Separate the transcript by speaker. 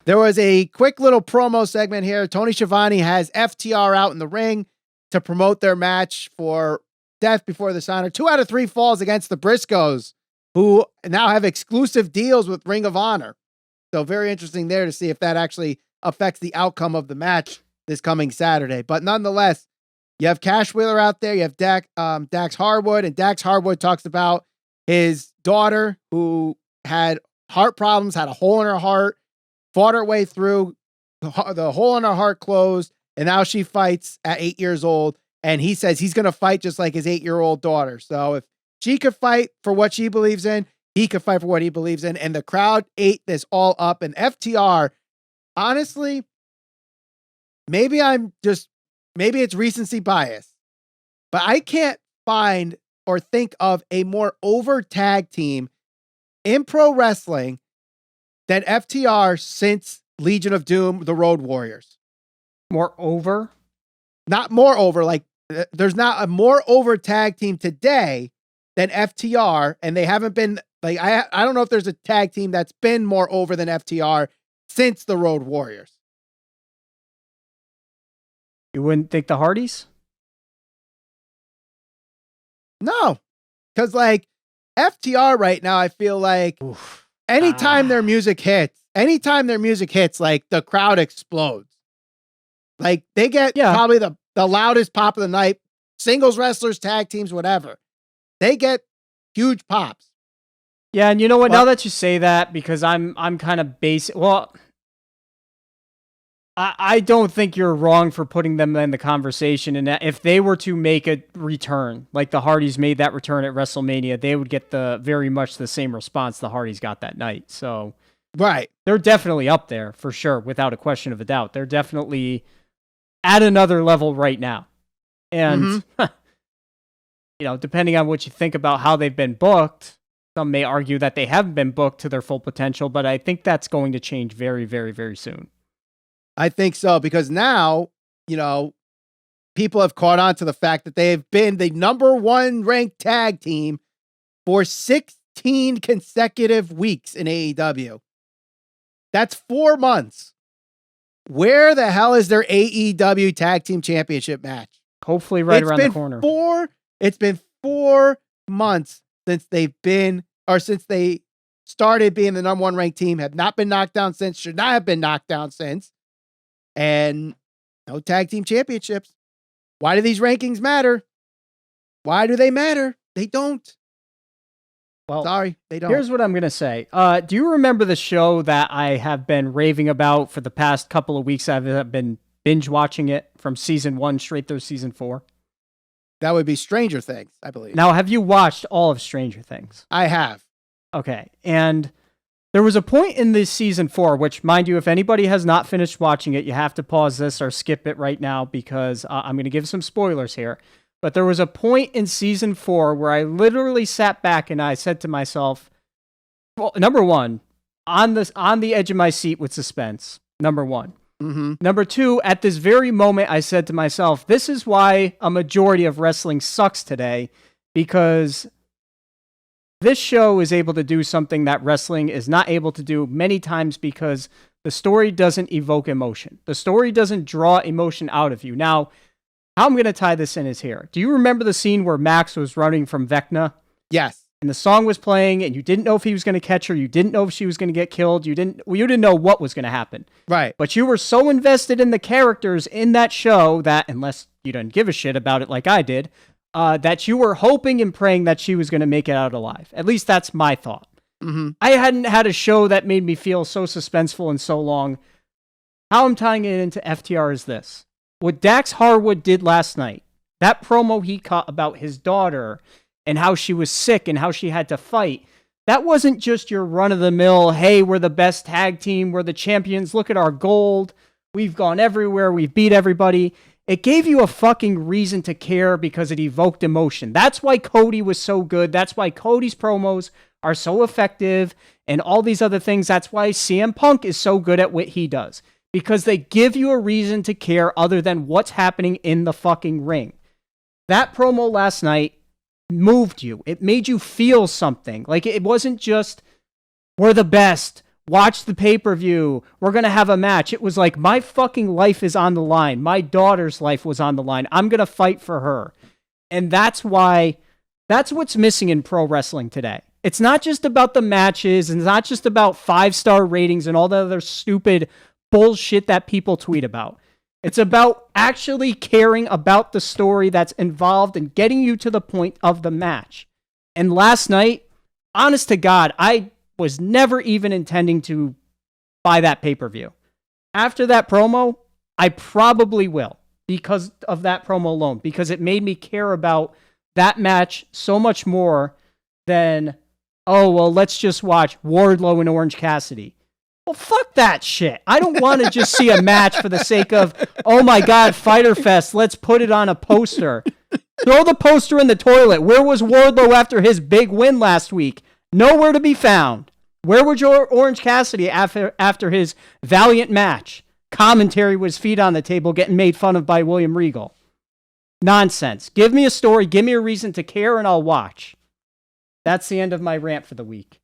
Speaker 1: There was a quick little promo segment here. Tony Schiavone has FTR out in the ring to promote their match for Death Before Dishonor. 2 out of 3 falls against the Briscoes, who now have exclusive deals with Ring of Honor. So very interesting there to see if that actually affects the outcome of the match this coming Saturday. But nonetheless, you have Cash Wheeler out there. You have Dax Harwood, and Dax Harwood talks about his daughter who had heart problems, had a hole in her heart, fought her way through, the hole in her heart closed, and now she fights at 8 years old. And he says he's going to fight just like his 8-year-old daughter. So if she could fight for what she believes in, he could fight for what he believes in. And the crowd ate this all up. And FTR, honestly, maybe it's recency bias, but I can't find or think of a more over tag team in pro wrestling than FTR since Legion of Doom, the Road Warriors.
Speaker 2: More over?
Speaker 1: Not more over. Like, there's not a more over tag team today than FTR, and they haven't been, like, I don't know if there's a tag team that's been more over than FTR since the Road Warriors.
Speaker 2: You wouldn't think the Hardys?
Speaker 1: No, because like FTR right now, I feel like anytime their music hits, like the crowd explodes. Like they get probably the loudest pop of the night, singles wrestlers, tag teams, whatever. They get huge pops.
Speaker 2: Yeah, and you know what? Now that you say that, because I'm kind of basic. Well, I don't think you're wrong for putting them in the conversation. And if they were to make a return, like the Hardys made that return at WrestleMania, they would get very much the same response the Hardys got that night. So,
Speaker 1: right,
Speaker 2: they're definitely up there for sure, without a question of a doubt. They're definitely at another level right now. And depending on what you think about how they've been booked, some may argue that they haven't been booked to their full potential, but I think that's going to change very, very, very soon.
Speaker 1: I think so, because now, people have caught on to the fact that they have been the number 1 ranked tag team for 16 consecutive weeks in AEW. That's 4 months. Where the hell is their AEW Tag Team Championship match?
Speaker 2: Hopefully around the corner.
Speaker 1: It's been 4 months since they started being the number 1 ranked team, have not been knocked down since, should not have been knocked down since. And no tag team championships. Why do these rankings matter? Why do they matter? They don't.
Speaker 2: Well,
Speaker 1: sorry, they don't.
Speaker 2: Here's what I'm going to say. Do you remember the show that I have been raving about for the past couple of weeks? I've been binge watching it from season 1 straight through season 4.
Speaker 1: That would be Stranger Things, I believe.
Speaker 2: Now, have you watched all of Stranger Things?
Speaker 1: I have.
Speaker 2: Okay. And there was a point in this season 4, which, mind you, if anybody has not finished watching it, you have to pause this or skip it right now, because I'm going to give some spoilers here. But there was a point in season 4 where I literally sat back and I said to myself, well, number 1, on the edge of my seat with suspense, number 1.
Speaker 1: Mm-hmm.
Speaker 2: Number 2, at this very moment, I said to myself, this is why a majority of wrestling sucks today, because this show is able to do something that wrestling is not able to do many times, because the story doesn't evoke emotion. The story doesn't draw emotion out of you. Now, how I'm going to tie this in is here. Do you remember the scene where Max was running from Vecna?
Speaker 1: Yes.
Speaker 2: And the song was playing, and you didn't know if he was going to catch her. You didn't know if she was going to get killed. You didn't know what was going to happen.
Speaker 1: Right.
Speaker 2: But you were so invested in the characters in that show that, unless you didn't give a shit about it like I did, that you were hoping and praying that she was going to make it out alive. At least that's my thought.
Speaker 1: Mm-hmm.
Speaker 2: I hadn't had a show that made me feel so suspenseful in so long. How I'm tying it into FTR is this. What Dax Harwood did last night, that promo he cut about his daughter and how she was sick and how she had to fight, that wasn't just your run-of-the-mill, hey, we're the best tag team, we're the champions, look at our gold, we've gone everywhere, we've beat everybody. It gave you a fucking reason to care because it evoked emotion. That's why Cody was so good. That's why Cody's promos are so effective and all these other things. That's why CM Punk is so good at what he does. Because they give you a reason to care other than what's happening in the fucking ring. That promo last night moved you. It made you feel something. Like, it wasn't just, we're the best, watch the pay-per-view. We're going to have a match. It was like, my fucking life is on the line. My daughter's life was on the line. I'm going to fight for her. And that's what's missing in pro wrestling today. It's not just about the matches, and it's not just about 5-star ratings and all the other stupid bullshit that people tweet about. It's about actually caring about the story that's involved and getting you to the point of the match. And last night, honest to God, I was never even intending to buy that pay-per-view. After that promo, I probably will, because of that promo alone, because it made me care about that match so much more than, oh, well, let's just watch Wardlow and Orange Cassidy. Well, fuck that shit. I don't want to just see a match for the sake of, oh my God, Fyter Fest, let's put it on a poster. Throw the poster in the toilet. Where was Wardlow after his big win last week? Nowhere to be found. Where was your Orange Cassidy after his valiant match? Commentary was feet on the table getting made fun of by William Regal. Nonsense. Give me a story. Give me a reason to care, and I'll watch. That's the end of my rant for the week.